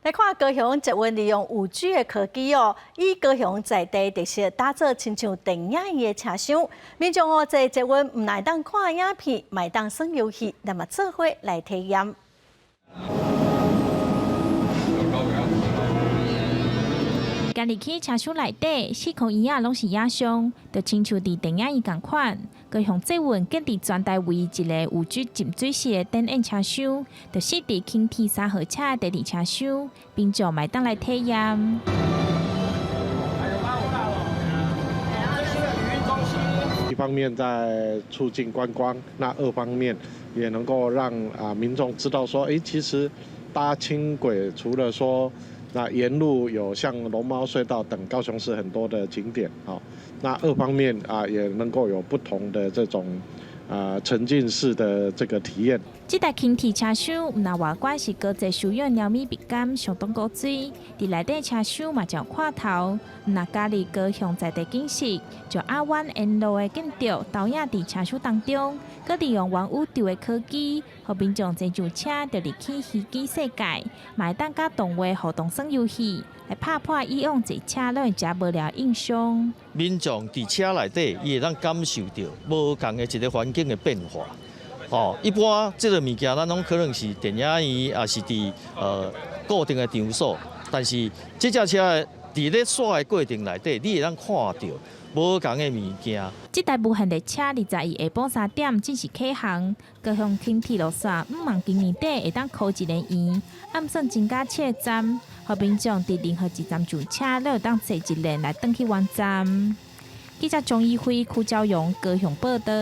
来看高雄捷运利用5G 的科技以高雄在地特色打造亲像电影院的车厢，民众坐捷运唔来当看影片，买当耍游戏，那么做伙来体验。家入去车厢内底，4颗椅仔拢是影像，就亲像伫电影院共款。高雄捷运建伫全台唯一一个5G 浸水式的电影车厢，就是伫轻铁3号车第2车厢，并就买当来体验。一方面在促进观光，那二方面也能够让民众知道说，其实搭轻轨除了说那沿路有像龙猫隧道等高雄市很多的景点，那二方面也能够有不同的这种沉浸式的这个体验。这台轻铁车厢，那外观是高级修养鸟米笔感，相当高水。伫内底车厢嘛，就看头，那家里高雄在地景色，就阿湾沿路的景点投影伫车厢当中，佮利用玩宇宙的科技，互民众坐上车就入去虚拟世界，买当甲动画互动耍游戏，来拍破以往坐车拢会食无聊印象。民众伫车内底，伊会当感受到无同的一个环境的变化。一般这个物件咱拢可能是电影院，也是伫固定的场所，但是这架车伫咧耍的过程内底，你会当看到无同的物件。这台无限列车22下晡3点正式启航，高雄轻铁路线5万今年底会当考一个圆，暗算增加7个站，互民众伫任何一站上车，都有当坐一轮来转去原站。记者钟义辉、邱昭荣高雄报道。